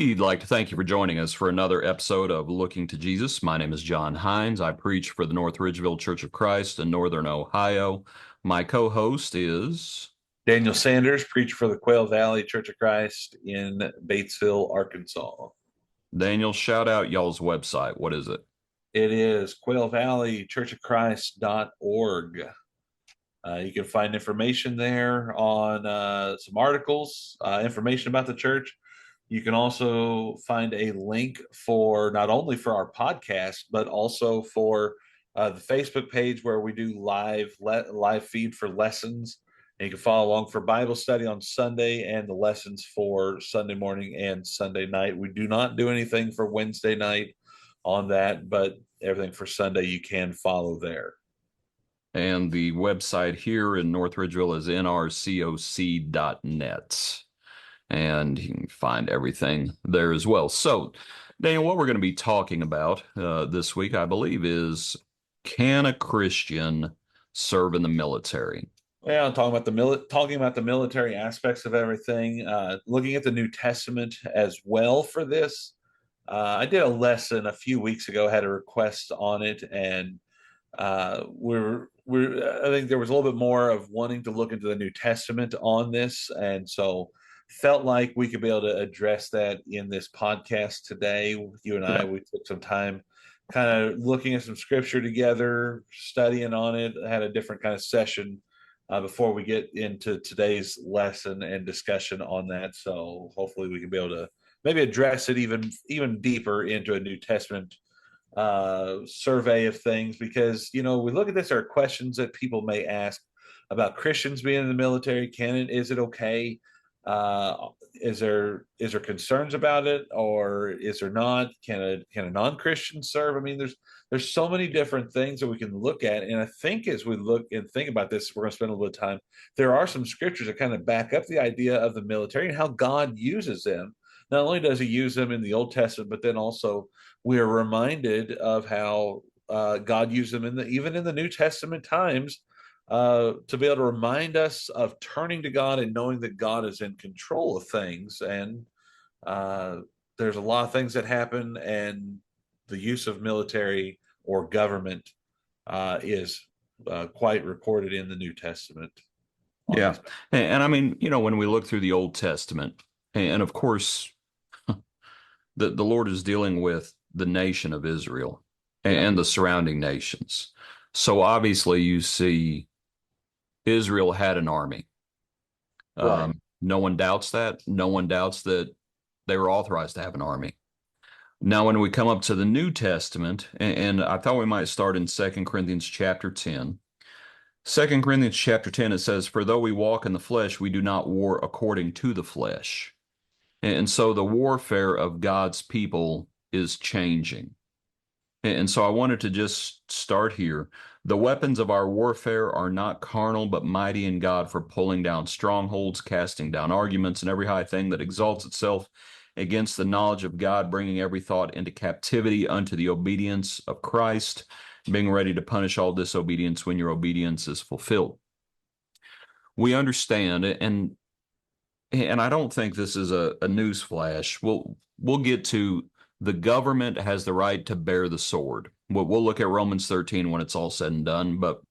We'd like to thank you for joining us for another episode of Looking to Jesus. My name is John Hines. I preach for the North Ridgeville Church of Christ in Northern Ohio. My co-host is Daniel Sanders, preacher for the Quail Valley Church of Christ in Batesville, Arkansas. Daniel. Shout out y'all's website. What is it? It is Quail Valley Church of Christ.org. You can find information there on some articles, information about the church. You can also find a link for not only for our podcast, but also for the Facebook page where we do live feed for lessons. And you can follow along for Bible study on Sunday and the lessons for Sunday morning and Sunday night. We do not do anything for Wednesday night on that, but everything for Sunday you can follow there. And the website here in North Ridgeville is nrcoc.net. And you can find everything there as well. So, Daniel, what we're going to be talking about this week, I believe, is can a Christian serve in the military? Well, talking about the military aspects of everything, looking at the New Testament as well for this. I did a lesson a few weeks ago, had a request on it, and I think there was a little bit more of wanting to look into the New Testament on this, and so felt like we could be able to address that in this podcast today. You and I, we took some time kind of looking at some scripture together, studying on it, had a different kind of session before we get into today's lesson and discussion on that. So hopefully we can be able to maybe address it even deeper into a New Testament survey of things, because we look at this, there are questions that people may ask about Christians being in the military. Is it okay? Is there concerns about it, or is there not? Can a non-Christian serve? I mean, there's so many different things that we can look at, and I think as we look and think about this, we're going to spend a little bit of time. There are some scriptures that kind of back up the idea of the military and how God uses them. Not only does he use them in the Old Testament, but then also we are reminded of how God used them even in the New Testament times to be able to remind us of turning to God and knowing that God is in control of things. And there's a lot of things that happen, and the use of military or government is quite recorded in the New Testament. Yeah. And I mean, when we look through the Old Testament, and of course, the Lord is dealing with the nation of Israel and the surrounding nations. So obviously, you see Israel had an army. Right. No one doubts that. No one doubts that they were authorized to have an army. Now, when we come up to the New Testament, and I thought we might start in 2 Corinthians chapter 10. 2 Corinthians chapter 10, it says, "For though we walk in the flesh, we do not war according to the flesh." And so the warfare of God's people is changing. And so I wanted to just start here. The weapons of our warfare are not carnal, but mighty in God for pulling down strongholds, casting down arguments, and every high thing that exalts itself against the knowledge of God, bringing every thought into captivity unto the obedience of Christ, being ready to punish all disobedience when your obedience is fulfilled. We understand, and I don't think this is a news flash. We'll get to the government has the right to bear the sword. We'll look at Romans 13 when it's all said and done, but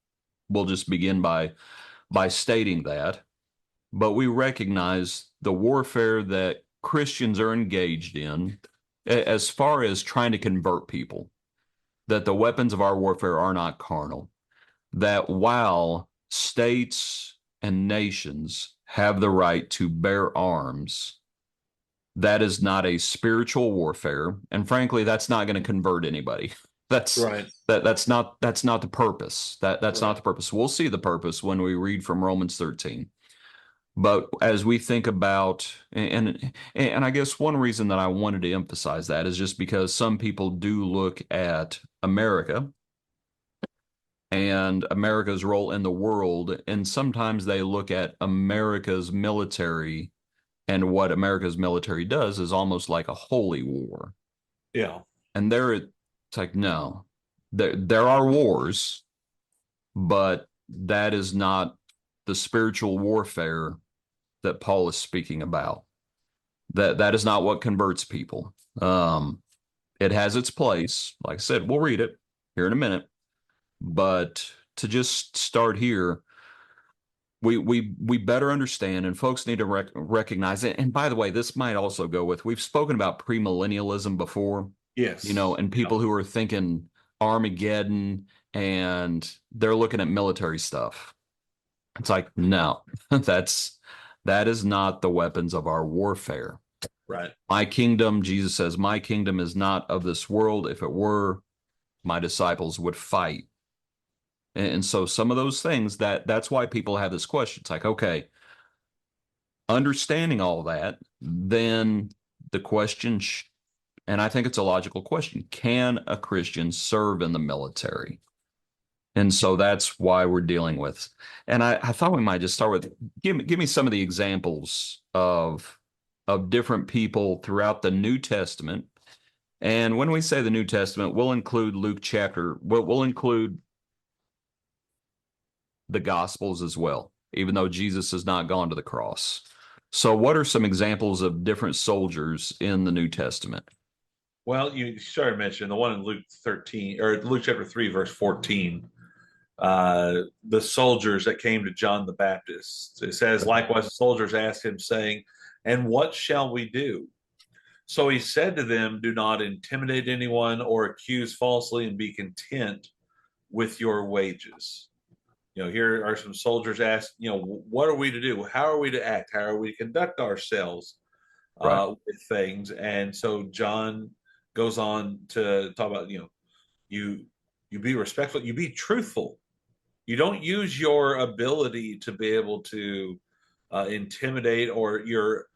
we'll just begin by stating that. But we recognize the warfare that Christians are engaged in as far as trying to convert people, that the weapons of our warfare are not carnal, that while states and nations have the right to bear arms, that is not a spiritual warfare, and frankly, that's not going to convert anybody. That's Right. that's not the purpose. That's not the purpose. We'll see the purpose when we read from Romans 13. But as we think about, and I guess one reason that I wanted to emphasize that is just because some people do look at America and America's role in the world, and sometimes they look at America's military, and what America's military does is almost like a holy war. Yeah. And it's like, no, there are wars, but that is not the spiritual warfare that Paul is speaking about. That is not what converts people. It has its place. Like I said, we'll read it here in a minute. But to just start here, we better understand, and folks need to recognize it. And by the way, this might also go with, we've spoken about premillennialism before, Yes. and people who are thinking Armageddon and they're looking at military stuff. It's like, no, that is not the weapons of our warfare. Right. My kingdom, Jesus says, my kingdom is not of this world. If it were, my disciples would fight. And so some of those things, that's why people have this question. It's like, okay, understanding all that, then the question, and I think it's a logical question, can a Christian serve in the military? And so that's why we're dealing with. And I thought we might just start with, give me some of the examples of different people throughout the New Testament. And when we say the New Testament, we'll include we'll include the Gospels as well, even though Jesus has not gone to the cross. So, what are some examples of different soldiers in the New Testament? Well, you started mentioning the one in Luke 13 or Luke chapter 3, verse 14. The soldiers that came to John the Baptist. It says, likewise, the soldiers asked him, saying, and what shall we do? So he said to them, do not intimidate anyone or accuse falsely, and be content with your wages. Here are some soldiers asked, what are we to do? How are we to act? How are we to conduct ourselves Right. with things? And so John goes on to talk about, you be respectful, you be truthful. You don't use your ability to be able to intimidate or your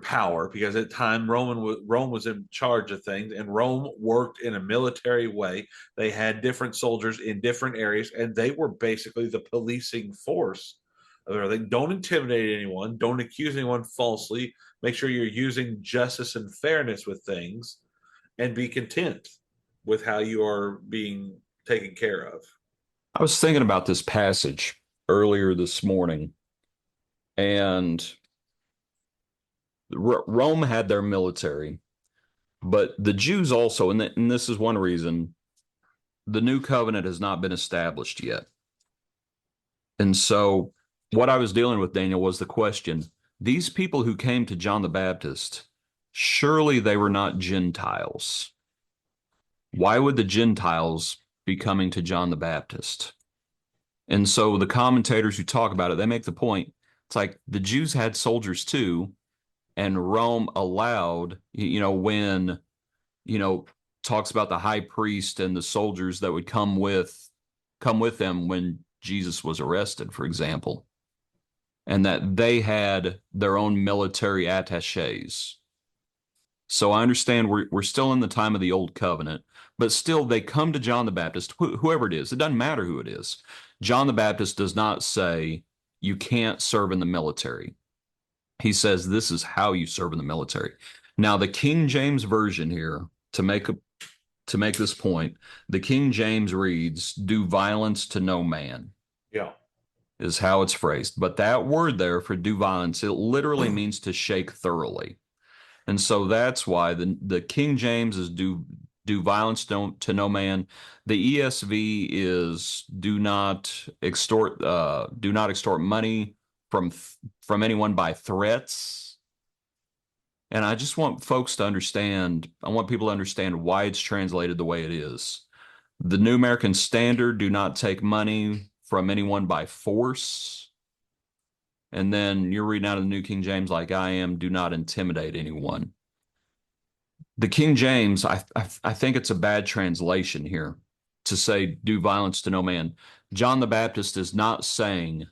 power, because at the time Rome was in charge of things, and Rome worked in a military way. They had different soldiers in different areas, and they were basically the policing force of everything. Don't intimidate anyone. Don't accuse anyone falsely. Make sure you're using justice and fairness with things, and be content with how you are being taken care of. I was thinking about this passage earlier this morning, and Rome had their military, but the Jews also, and this is one reason the new covenant has not been established yet. And so, what I was dealing with, Daniel, was the question, these people who came to John the Baptist, surely they were not Gentiles. Why would the Gentiles be coming to John the Baptist? And so the commentators who talk about it, they make the point, it's like the Jews had soldiers too, and Rome allowed, when, talks about the high priest and the soldiers that would come with them when Jesus was arrested, for example, and that they had their own military attaches. So I understand we're still in the time of the old covenant, but still they come to John the Baptist, whoever it is, it doesn't matter who it is. John the Baptist does not say you can't serve in the military. He says this is how you serve in the military. Now the King James version here, to make this point, the King James reads, do violence to no man, Yeah. is how it's phrased. But that word there for do violence, it literally means to shake thoroughly. And so that's why the King James is do violence to no man. The ESV is do not extort money from anyone by threats. And I just want folks to understand, I want people to understand why it's translated the way it is. The New American Standard, do not take money from anyone by force. And then you're reading out of the New King James like I am, do not intimidate anyone. The King James, I think it's a bad translation here to say do violence to no man. John the Baptist is not saying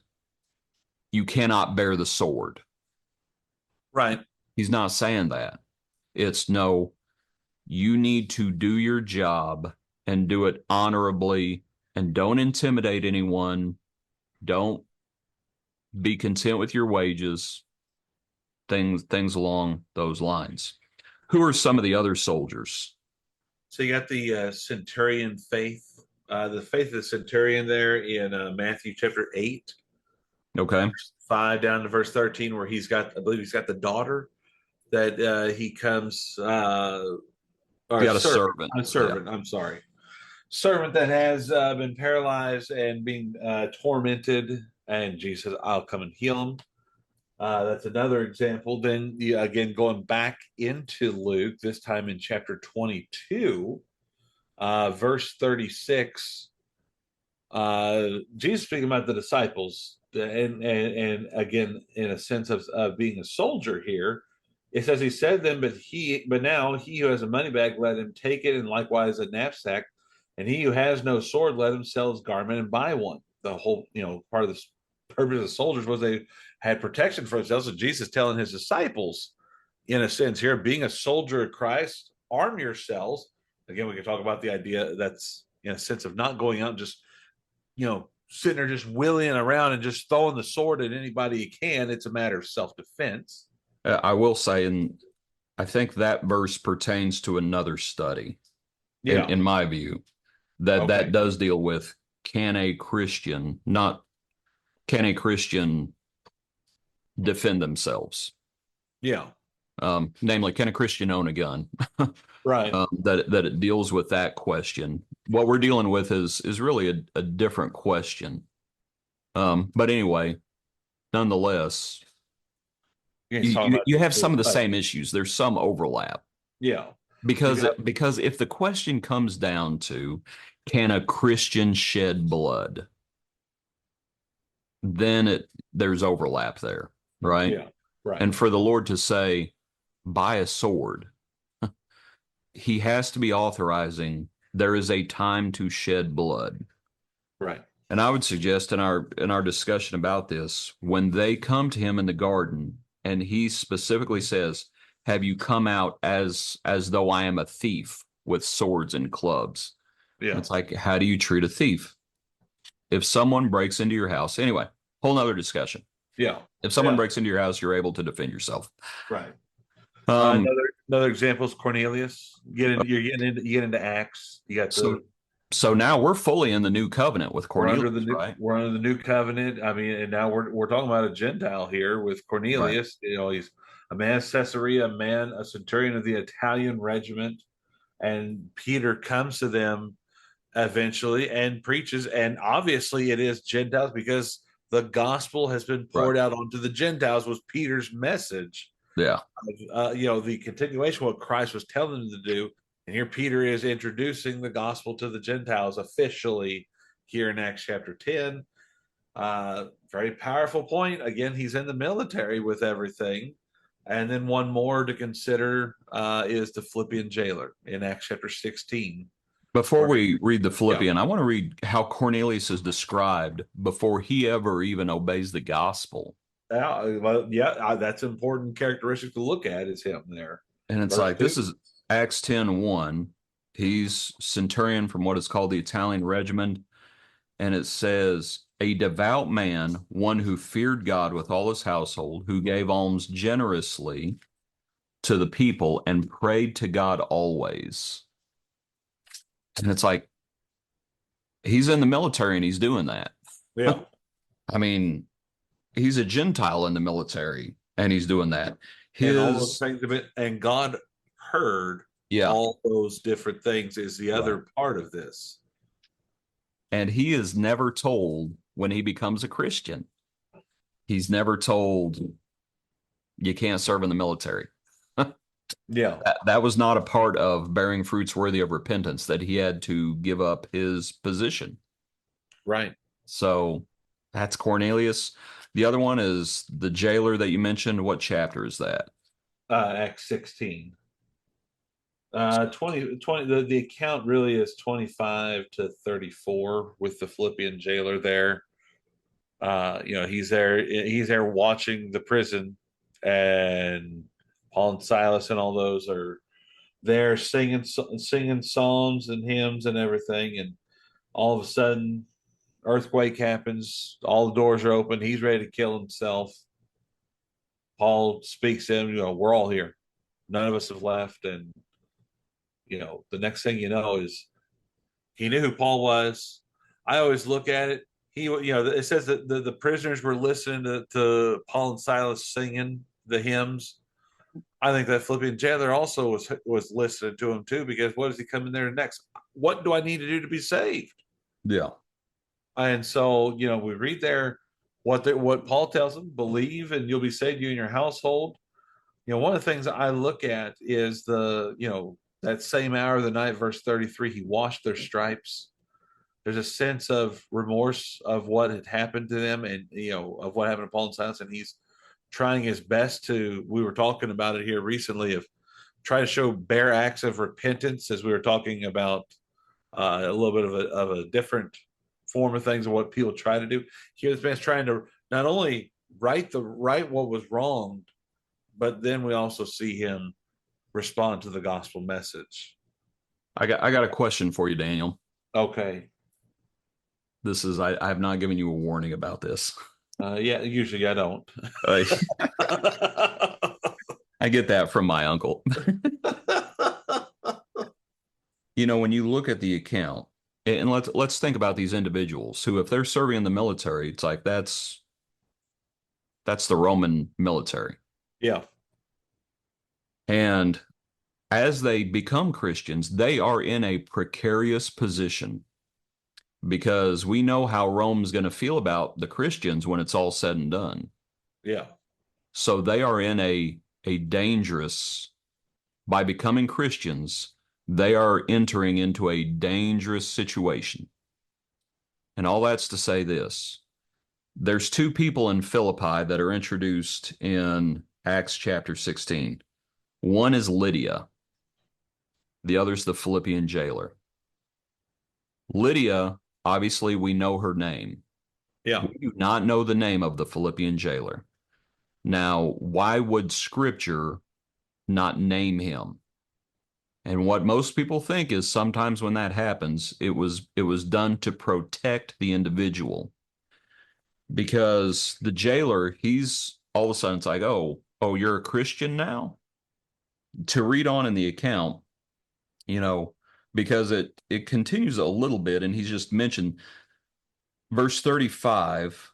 you cannot bear the sword. Right. He's not saying that. It's no, you need to do your job and do it honorably, and don't intimidate anyone. Don't be content with your wages. Things along those lines. Who are some of the other soldiers? So you got the centurion faith, the faith of the centurion there in Matthew chapter 8, Okay. verse 5 down to verse 13, where I believe he's got the daughter that he comes, or You got a servant. a Yeah. servant, I'm sorry, servant that has been paralyzed and being tormented, and Jesus says, I'll come and heal him. That's another example. Then, again, going back into Luke, this time in chapter 22, verse 36, Jesus speaking about the disciples, and again, in a sense of being a soldier here, it says he said to them, but now he who has a money bag, let him take it, and likewise a knapsack, and he who has no sword, let him sell his garment and buy one. The whole, part of the purpose of soldiers was they had protection for themselves. And Jesus telling his disciples, in a sense, here, being a soldier of Christ, arm yourselves. Again, we can talk about the idea that's in a sense of not going out and just sitting there just wheeling around and just throwing the sword at anybody you can. It's a matter of self-defense. I will say, and I think that verse pertains to another study, Yeah. in my view, that Okay. does deal with can a Christian defend themselves? Yeah. Namely, can a Christian own a gun? Right. That it deals with that question. What we're dealing with is really a different question. But anyway, nonetheless, you have some of the same issues. There's some overlap. Yeah. Because if the question comes down to can a Christian shed blood, then there's overlap there, right? Yeah. Right. And for the Lord to say, buy a sword, he has to be authorizing there is a time to shed blood. Right. And I would suggest in our discussion about this, when they come to him in the garden and he specifically says, have you come out as though I am a thief with swords and clubs? Yeah. It's like, how do you treat a thief? If someone breaks into your house, anyway, whole nother discussion. Yeah. If someone breaks into your house, you're able to defend yourself. Right. Um, Another example is Cornelius. You get into Acts. You got so now we're fully in the new covenant with Cornelius, right? We're under the new covenant. I mean, and now we're talking about a Gentile here with Cornelius. Right. He's a man of Caesarea, a centurion of the Italian regiment, and Peter comes to them eventually and preaches. And obviously, it is Gentiles because the gospel has been poured out onto the Gentiles. Was Peter's message? Yeah. The continuation of what Christ was telling them to do. And here Peter is introducing the gospel to the Gentiles officially here in Acts chapter 10. Very powerful point. Again, he's in the military with everything. And then one more to consider is the Philippian jailer in Acts chapter 16. Before we read the Philippian, I want to read how Cornelius is described before he ever even obeys the gospel. That's an important characteristic to look at is him there. And it's like, this is Acts 10:1. He's centurion from what is called the Italian regiment. And it says, a devout man, one who feared God with all his household, who gave alms generously to the people and prayed to God always. And it's like, he's in the military and he's doing that. Yeah. I mean, he's a Gentile in the military and he's doing that. And all those things of it, and God heard all those different things is the other part of this. And he is never told when he becomes a Christian. He's never told you can't serve in the military. Yeah. That was not a part of bearing fruits worthy of repentance, that he had to give up his position. Right. So that's Cornelius. The other one is the jailer that you mentioned. What chapter is that? Acts 16. 20, the account really is 25 to 34 with the Philippian jailer there. He's there watching the prison, and Paul and Silas and all those are there singing psalms and hymns and everything. And all of a sudden, earthquake happens. All the doors are open. He's ready to kill himself. Paul speaks to him. We're all here. None of us have left. And the next thing you know is he knew who Paul was. I always look at it. It says that the prisoners were listening to Paul and Silas singing the hymns. I think that Philippian jailer also was listening to him too, because what does he come in there next? What do I need to do to be saved? Yeah. And so, we read there what Paul tells them: believe, and you'll be saved, you and your household. One of the things I look at is that same hour of the night, verse 33, he washed their stripes. There's a sense of remorse of what had happened to them, and of what happened to Paul and Silas, and he's trying his best to. We were talking about it here recently, of try to show bare acts of repentance, as we were talking about a little bit of a different form of things of what people try to do. Here, this man's trying to not only right what was wrong, but then we also see him respond to the gospel message. I got a question for you, Daniel. Okay. This is I have not given you a warning about this. Yeah, usually I don't. I get that from my uncle. When you look at the account, and let's think about these individuals who, if they're serving in the military, it's like that's the Roman military. Yeah. And as they become Christians, they are in a precarious position, because we know how Rome's going to feel about the Christians when it's all said and done. Yeah. So they are in a dangerous, by becoming Christians, they are entering into a dangerous situation. And all that's to say this: there's two people in Philippi that are introduced in Acts chapter 16. One is Lydia. The other's the Philippian jailer. Lydia, obviously, we know her name. Yeah. We do not know the name of the Philippian jailer. Now, why would Scripture not name him? And what most people think is, sometimes when that happens, it was done to protect the individual. Because the jailer, he's all of a sudden, it's like, oh, you're a Christian now? To read on in the account, because it continues a little bit, and he's just mentioned verse 35.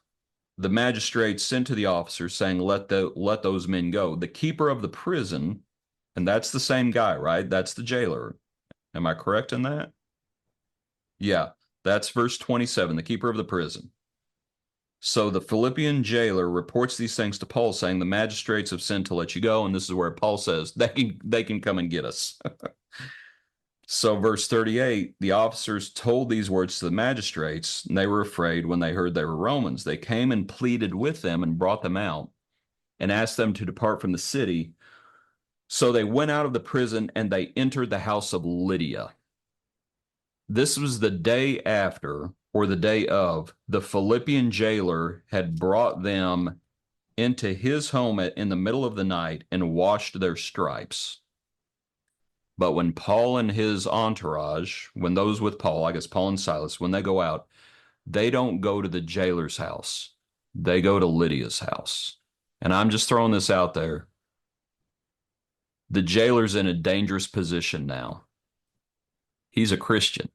The magistrate sent to the officers, saying, let those men go. The keeper of the prison, and that's the same guy, right? That's the jailer. Am I correct in that? Yeah, that's verse 27, the keeper of the prison. So the Philippian jailer reports these things to Paul, saying, the magistrates have sent to let you go. And this is where Paul says they can come and get us. So verse 38, the officers told these words to the magistrates, and they were afraid when they heard they were Romans. They came and pleaded with them and brought them out and asked them to depart from the city. So they went out of the prison and they entered the house of Lydia. This was the day after, or the day of, the Philippian jailer had brought them into his home in the middle of the night and washed their stripes. But when Paul and his entourage, when those with Paul, I guess Paul and Silas, when they go out, they don't go to the jailer's house. They go to Lydia's house. And I'm just throwing this out there. The jailer's in a dangerous position now. He's a Christian.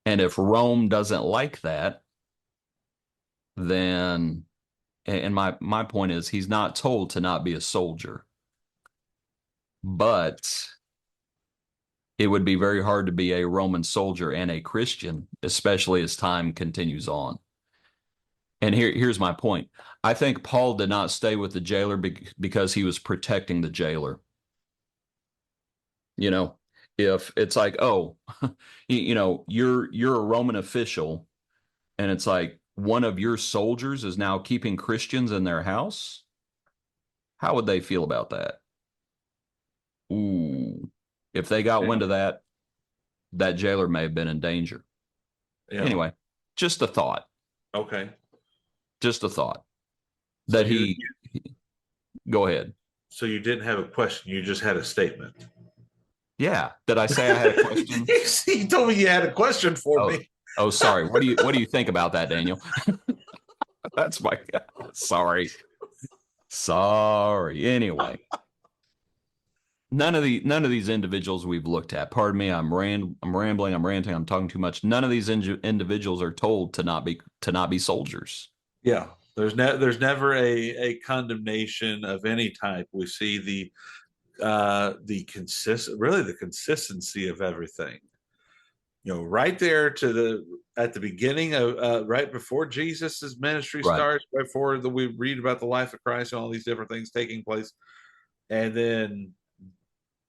And if Rome doesn't like that, then, and my point is, he's not told to not be a soldier. But it would be very hard to be a Roman soldier and a Christian, especially as time continues on. And here's my point. I think Paul did not stay with the jailer because he was protecting the jailer. If it's like, oh, you're a Roman official, and it's like one of your soldiers is now keeping Christians in their house, how would they feel about that? Ooh, if they got wind of that, that jailer may have been in danger. Yeah. Anyway, just a thought. Okay. Just a thought. That go ahead. So you didn't have a question, you just had a statement. Yeah. Did I say I had a question? You told me you had a question for me. Oh, sorry. What do you think about that, Daniel? That's my sorry. Sorry. Anyway. None of these individuals we've looked at. Pardon me, I'm rambling, I'm ranting, I'm talking too much. None of these individuals are told to not be soldiers. Yeah. There's never a condemnation of any type. We see the consistency of everything. Right there to the at the beginning of right before Jesus's ministry Right. starts, right before we read about the life of Christ and all these different things taking place, and then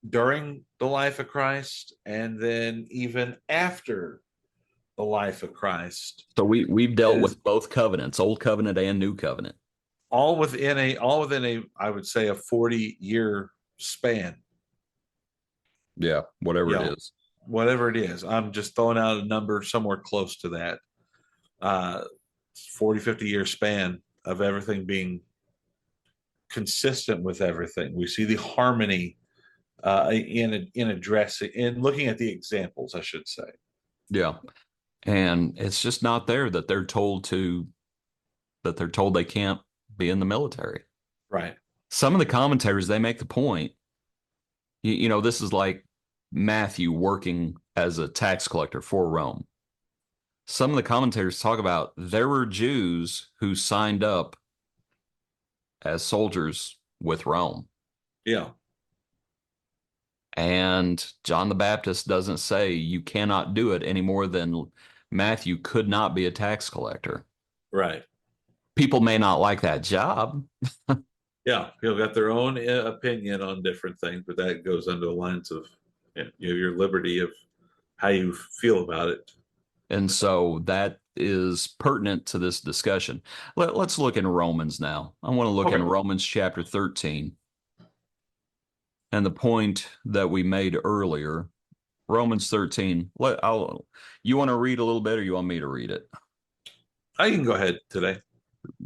during the life of Christ, and then even after the life of Christ, So we've dealt is with both covenants, old covenant and new covenant. all within a I would say a 40-year span. Yeah, whatever it Yeah, is. whatever it is. I'm just throwing out a number somewhere close to that. 40, 50-year span of everything being consistent with everything. We see the harmony in addressing in looking at the examples, I should say. Yeah. And it's just not there that they're told they can't be in the military. Right. Some of the commentators they make the point, this is like Matthew working as a tax collector for Rome. Some of the commentators talk about there were Jews who signed up as soldiers with Rome. Yeah. And John the Baptist doesn't say you cannot do it any more than Matthew could not be a tax collector. Right. People may not like that job. Yeah. People got their own opinion on different things, but that goes under the lines of your liberty of how you feel about it. And so that is pertinent to this discussion. Let's look in Romans now. I want to look in Okay. Romans chapter 13. And the point that we made earlier, Romans 13. You want to read a little bit or you want me to read it? I can go ahead today.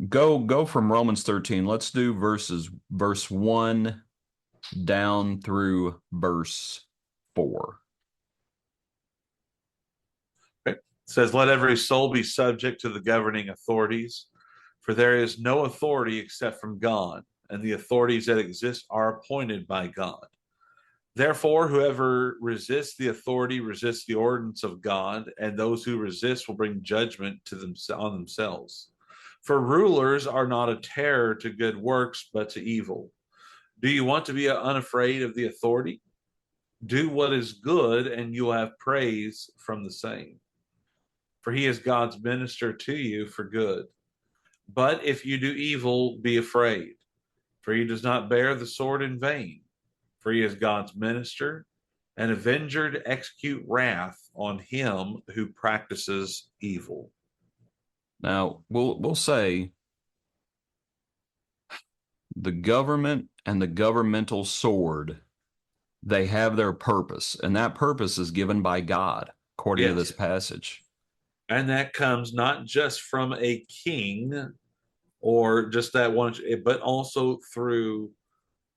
Go from Romans 13. Let's do verse 1 down through verse 4. Okay. It says, "Let every soul be subject to the governing authorities, for there is no authority except from God, and the authorities that exist are appointed by God. Therefore, whoever resists the authority resists the ordinance of God, and those who resist will bring judgment on themselves. For rulers are not a terror to good works, but to evil. Do you want to be unafraid of the authority? Do what is good, and you will have praise from the same. For he is God's minister to you for good. But if you do evil, be afraid, for he does not bear the sword in vain. For he is God's minister, an avenger to execute wrath on him who practices evil." Now, we'll say the government and the governmental sword, they have their purpose, and that purpose is given by God, according to this Yes. passage. And that comes not just from a king or just that one, but also through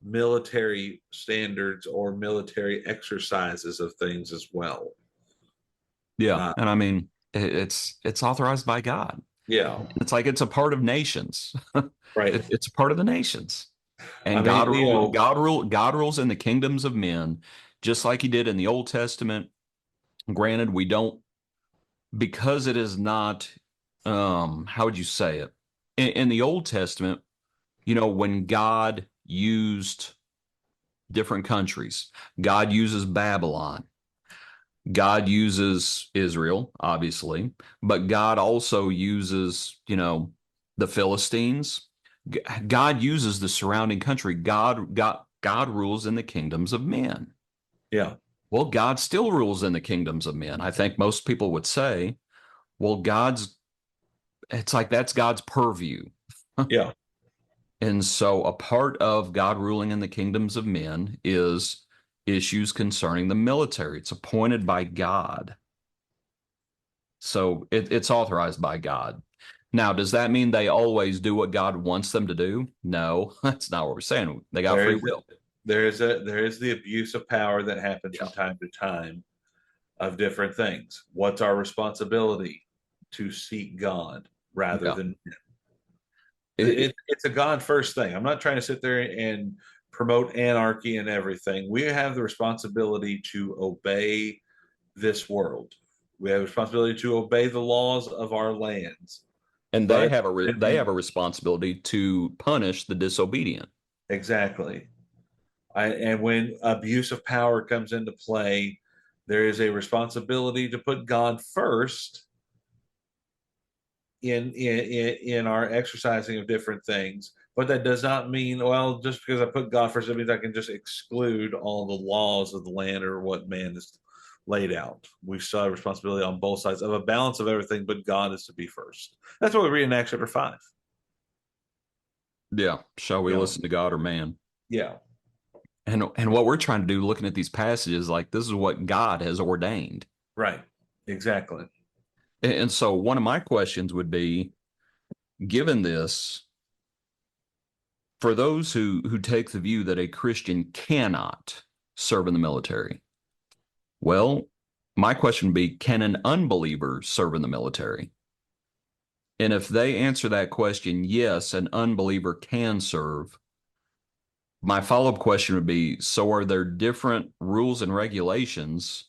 military standards or military exercises of things as well. Yeah, Uh, and I mean it's authorized by God. yeah, It's like it's a part of nations. right. It's a part of the nations. I And mean, God rules in the kingdoms of men, just like he did in the Old Testament. Granted, we don't because it is not how would you say it? In the Old Testament, when God used different countries, God uses Babylon. God uses Israel, obviously, but God also uses, the Philistines. God uses the surrounding country. God rules in the kingdoms of men. yeah, Well, God still rules in the kingdoms of men. I think most people would say, well, it's like that's God's purview. yeah, And so a part of God ruling in the kingdoms of men is issues concerning the military. It's appointed by God. So it's authorized by God. Now, does that mean they always do what God wants them to do? No, that's not what we're saying. They got there free is will. there is the abuse of power that happens Yeah. from time to time of different things. What's our responsibility? To seek God rather Yeah. than It, it's a God first thing. I'm not trying to sit there and promote anarchy and everything. We have the responsibility to obey this world. We have a responsibility to obey the laws of our lands. And But they have a responsibility to punish the disobedient. exactly. And when abuse of power comes into play, there is a responsibility to put God first in our exercising of different things. But that does not mean, well, just because I put God first, it means I can just exclude all the laws of the land or what man is laid out. We still have responsibility on both sides of a balance of everything, but God is to be first. That's what we read in Acts chapter 5. Yeah. Shall we You know, listen to God or man? yeah, And what we're trying to do looking at these passages, like this is what God has ordained. right, exactly. And so one of my questions would be, given this, for those who take the view that a Christian cannot serve in the military, well, my question would be, can an unbeliever serve in the military? And if they answer that question, yes, an unbeliever can serve. My follow-up question would be, so are there different rules and regulations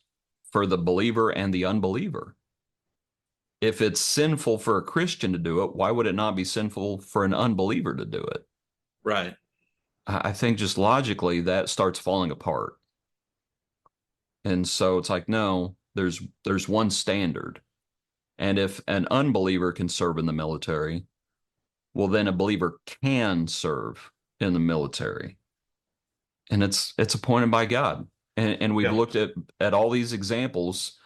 for the believer and the unbeliever? If it's sinful for a Christian to do it, why would it not be sinful for an unbeliever to do it? Right. I think just logically that starts falling apart. And so it's like, no, there's one standard. And if an unbeliever can serve in the military, well, then a believer can serve in the military. And it's appointed by God. And we've Yeah. looked at all these examples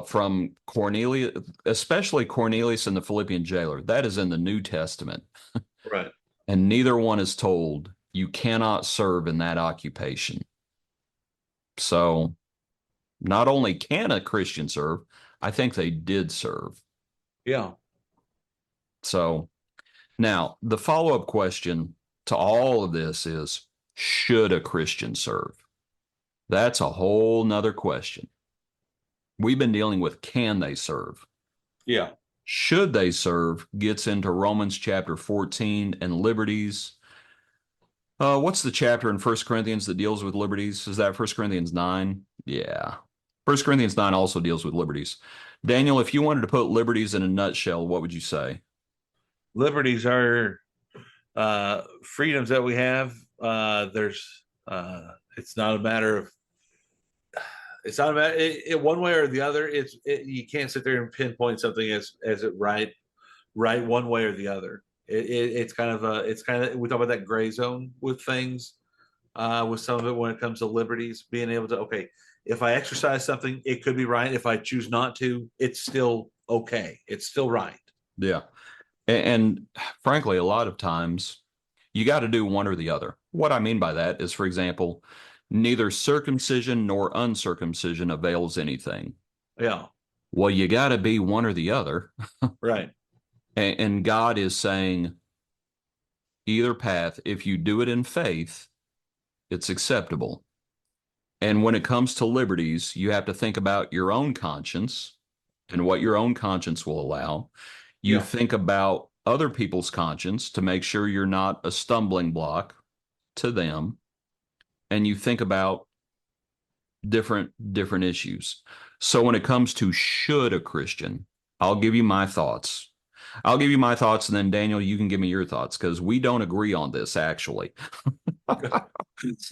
from Cornelius, especially Cornelius and the Philippian jailer. That is in the New Testament. Right. And neither one is told you cannot serve in that occupation. So not only can a Christian serve, I think they did serve. Yeah. So now the follow-up question to all of this is, should a Christian serve? That's a whole nother question. We've been dealing with can they serve? Yeah. Should they serve gets into Romans chapter 14 and liberties. What's the chapter in First Corinthians that deals with liberties? Is that First Corinthians 9? Yeah. First Corinthians 9 also deals with liberties. Daniel, if you wanted to put liberties in a nutshell, what would you say? Liberties are freedoms that we have. There's it's not a matter of it's not about one way or the other. You can't sit there and pinpoint something as it right one way or the other. It's kind of we talk about that gray zone with things, with some of it when it comes to liberties, being able to, okay, if I exercise something, it could be right. If I choose not to, it's still okay. It's still right. Yeah. And frankly, a lot of times you got to do one or the other. What I mean by that is, for example, neither circumcision nor uncircumcision avails anything. Yeah. Well, you got to be one or the other. Right. And God is saying either path, if you do it in faith, it's acceptable. And when it comes to liberties, you have to think about your own conscience and what your own conscience will allow. You Yeah. think about other people's conscience to make sure you're not a stumbling block to them. And you think about different issues. So when it comes to should a Christian, I'll give you my thoughts. I'll give you my thoughts, and then Daniel, you can give me your thoughts because we don't agree on this actually.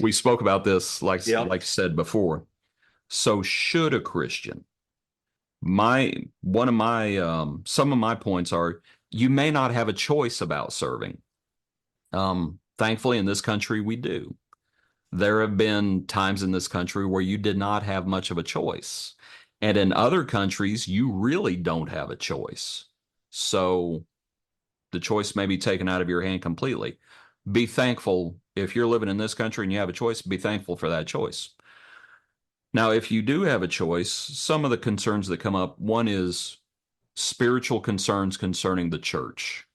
We spoke about this Yeah. like said before. So should a Christian? My one of my some of my points are you may not have a choice about serving. Thankfully, in this country, we do. There have been times in this country where you did not have much of a choice. And in other countries, you really don't have a choice. So the choice may be taken out of your hand completely. Be thankful if you're living in this country and you have a choice, be thankful for that choice. Now, if you do have a choice, some of the concerns that come up, one is spiritual concerns concerning the church.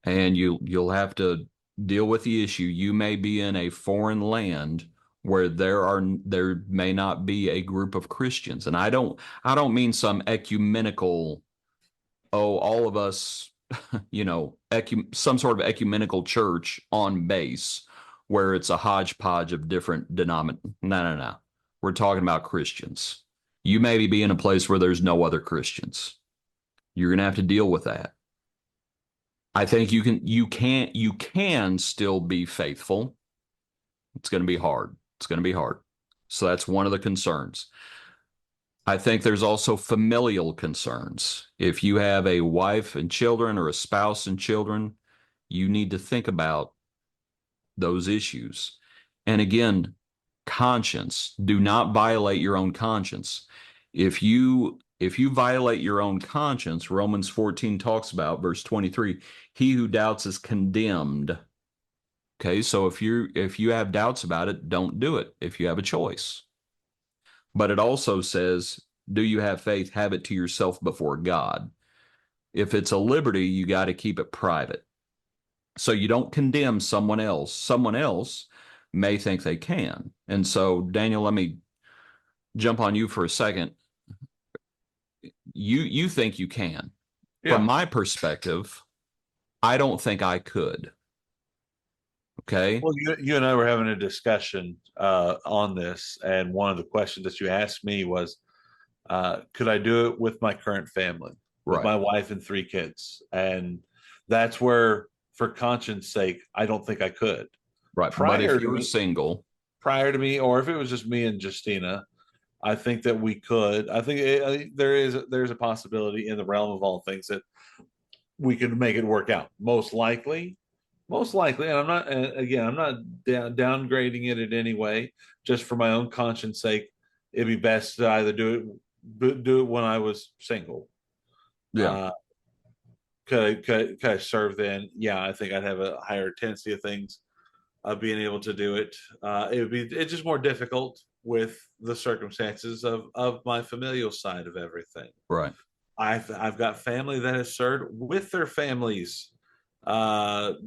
And you'll have to deal with the issue. You may be in a foreign land where there may not be a group of Christians. And I don't mean some ecumenical, oh, all of us, some sort of ecumenical church on base where it's a hodgepodge of different denominations. No, no, no. We're talking about Christians. You may be in a place where there's no other Christians. You're going to have to deal with that. I think you can still be faithful. It's going to be hard. It's going to be hard. So that's one of the concerns. I think there's also familial concerns. If you have a wife and children or a spouse and children, you need to think about those issues. And again, conscience. Do not violate your own conscience. If you violate your own conscience, Romans 14 talks about verse 23, he who doubts is condemned. Okay, so if you have doubts about it, don't do it if you have a choice. But it also says, do you have faith? Have it to yourself before God. If it's a liberty, you got to keep it private. So you don't condemn someone else. Someone else may think they can. And so, Daniel, let me jump on you for a second. You think you can. From Yeah. my perspective, I don't think I could. Okay. Well, you and I were having a discussion on this, and one of the questions that you asked me was, could I do it with my current family, with Right. my wife and 3 kids? And that's where, for conscience sake, I don't think I could. Right. But Prior if to you're me, single, or if it was just me and Justina, I think that we could. I think there's a possibility in the realm of all things that we could make it work out. Most likely, and I'm not. And again, I'm not downgrading it in any way. Just for my own conscience sake, it'd be best to either do it when I was single. yeah. Uh, could I serve then? Yeah, I think I'd have a higher tendency of things being able to do it. It's just more difficult with the circumstances of my familial side of everything. Right. I've got family that has served with their families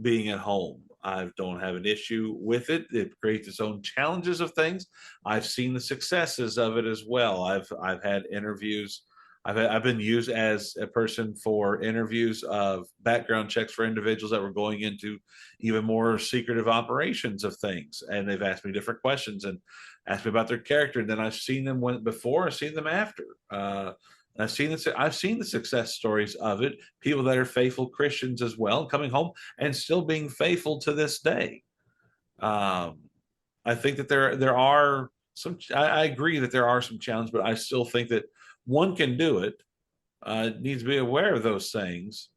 being at home. I don't have an issue with it. It creates its own challenges of things. I've seen the successes of it as well. I've had interviews. I've been used as a person for interviews of background checks for individuals that were going into even more secretive operations of things, and they've asked me different questions and asked me about their character. And then I've seen them before, I've seen them after. I've seen the success stories of it. People that are faithful Christians as well, coming home and still being faithful to this day. Um, I think that there are some. I agree that there are some challenges, but I still think that one can do it. Needs to be aware of those things,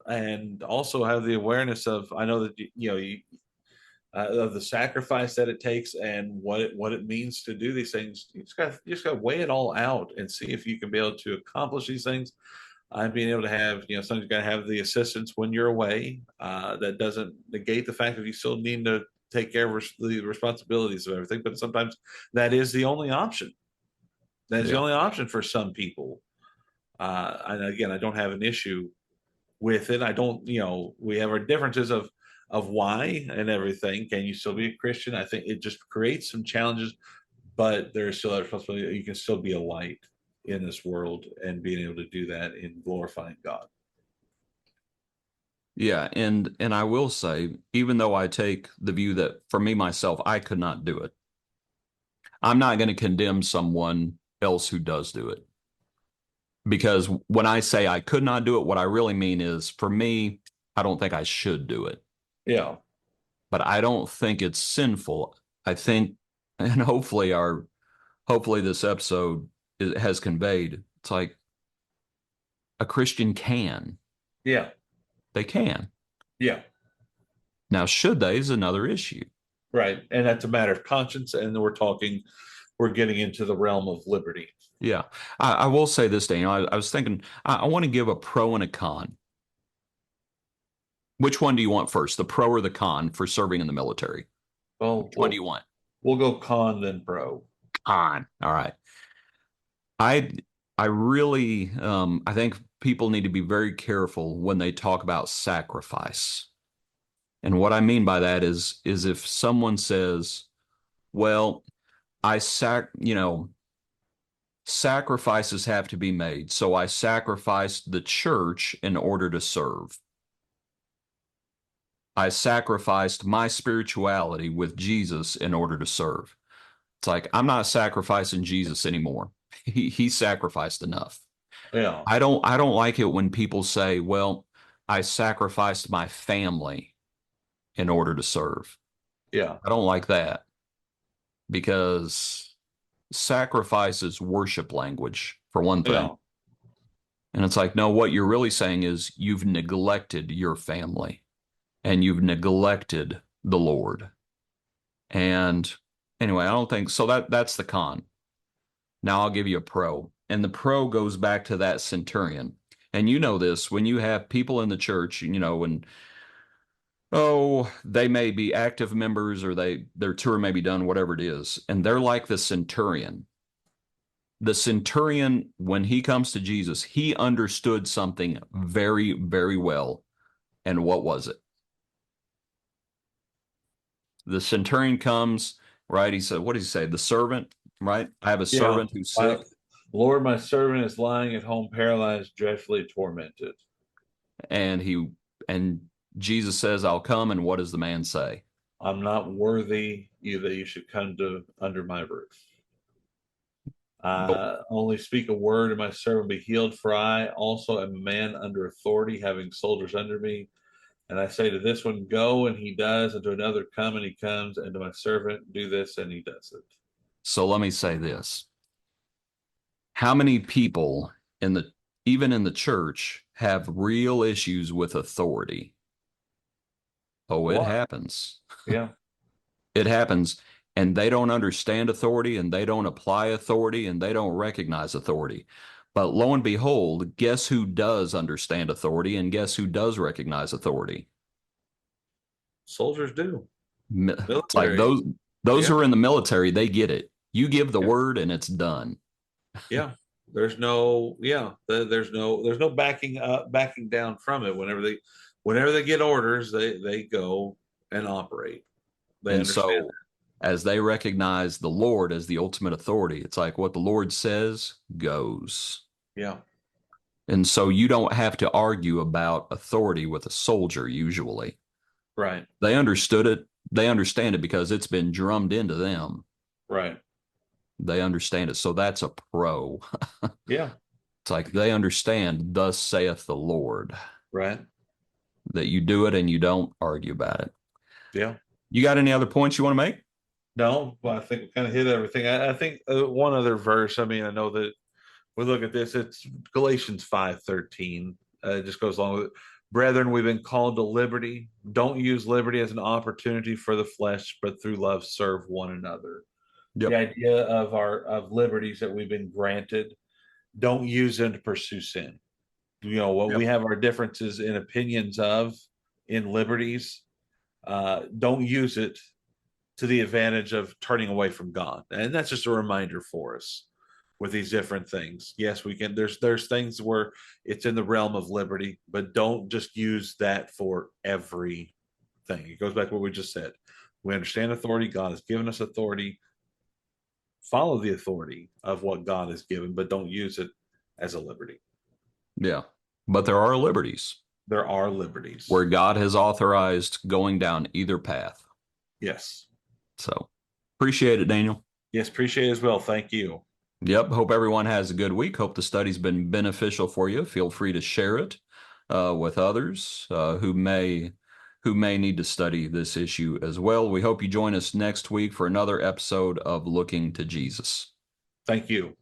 and also have the awareness of. I know that of the sacrifice that it takes and what it means to do these things. You just got to weigh it all out and see if you can be able to accomplish these things. And being able to have, sometimes you got to have the assistance when you're away. That doesn't negate the fact that you still need to take care of the responsibilities of everything, but sometimes that is the only option. That is the Yeah. only option for some people. And again, I don't have an issue with it. I don't, we have our differences of why and everything. Can you still be a Christian? I think it just creates some challenges, but there is still a responsibility. You can still be a light in this world and being able to do that in glorifying God. Yeah. And I will say, even though I take the view that for me myself, I could not do it, I'm not going to condemn someone else who does do it. Because when I say I could not do it, what I really mean is for me, I don't think I should do it. Yeah. But I don't think it's sinful. I think, and hopefully this episode has conveyed, it's like a Christian can. Yeah. They can. Yeah. Now, should they is another issue. Right. And that's a matter of conscience. And we're getting into the realm of liberty. Yeah. I will say this, Daniel. I was thinking, I want to give a pro and a con. Which one do you want first, the pro or the con for serving in the military? Well, Which one do you want? we'll go con then pro. Con. All right. I I really I think people need to be very careful when they talk about sacrifice. And what I mean by that is if someone says, well, sacrifices have to be made, so I sacrificed the church in order to serve. I sacrificed my spirituality with Jesus in order to serve. It's like I'm not sacrificing Jesus anymore. He sacrificed enough. Yeah. I don't like it when people say, well, I sacrificed my family in order to serve. Yeah. I don't like that because sacrifice is worship language for one thing. Yeah. And it's like, no, what you're really saying is you've neglected your family and you've neglected the Lord. And anyway, I don't think so. That's the con. Now I'll give you a pro. And the pro goes back to that centurion. And you know this when you have people in the church, when they may be active members or their tour may be done, whatever it is, and they're like the centurion. The centurion, when he comes to Jesus, he understood something very, very well. And what was it? The centurion comes, right? He said, what does he say? The servant, right? I have a Yeah. servant who's My, sick. Lord, my servant is lying at home, paralyzed, dreadfully tormented. And and Jesus says, I'll come. And what does the man say? I'm not worthy you that you should come to under my roof. But Only speak a word, and my servant be healed. For I also am a man under authority, having soldiers under me. And I say to this one, go, and he does, and to another, come, and he comes, and to my servant, do this, and he does it. so let me say this. How many people in the even in the church have real issues with authority? Oh, it What? happens. Yeah. It happens. And they don't understand authority and they don't apply authority and they don't recognize authority. But lo and behold, guess who does understand authority and guess who does recognize authority? Soldiers do. It's like Military. those Yeah. who are in the military, they get it. You give the word and it's done. Yeah. There's no backing down from it. Whenever they get orders, they go and operate. They And understand. so as they recognize the Lord as the ultimate authority, it's like what the Lord says goes. Yeah. And so you don't have to argue about authority with a soldier usually. Right. They understood it. They understand it because it's been drummed into them. Right. They understand it. So that's a pro. Yeah. It's like they understand, thus saith the Lord, Right. that you do it and you don't argue about it. Yeah. You got any other points you want to make? No, well, I think we kind of hit everything. I think one other verse. I mean, I know that we look at this. It's Galatians 5:13. It just goes along with it. Brethren, we've been called to liberty. Don't use liberty as an opportunity for the flesh, but through love serve one another. The Yep. idea of liberties that we've been granted, don't use them to pursue sin. What we Yep. have our differences in opinions of in liberties. Don't use it to the advantage of turning away from God. And that's just a reminder for us with these different things. Yes, we can. There's things where it's in the realm of liberty, but don't just use that for everything. It goes back to what we just said. We understand authority. God has given us authority. Follow the authority of what God has given, but don't use it as a liberty. Yeah. But there are liberties There are liberties. where God has authorized going down either path. Yes. So appreciate it, Daniel. Yes, appreciate it as well. Thank you. Yep. Hope everyone has a good week. Hope the study's been beneficial for you. Feel free to share it with others who may need to study this issue as well. We hope you join us next week for another episode of Looking to Jesus. Thank you.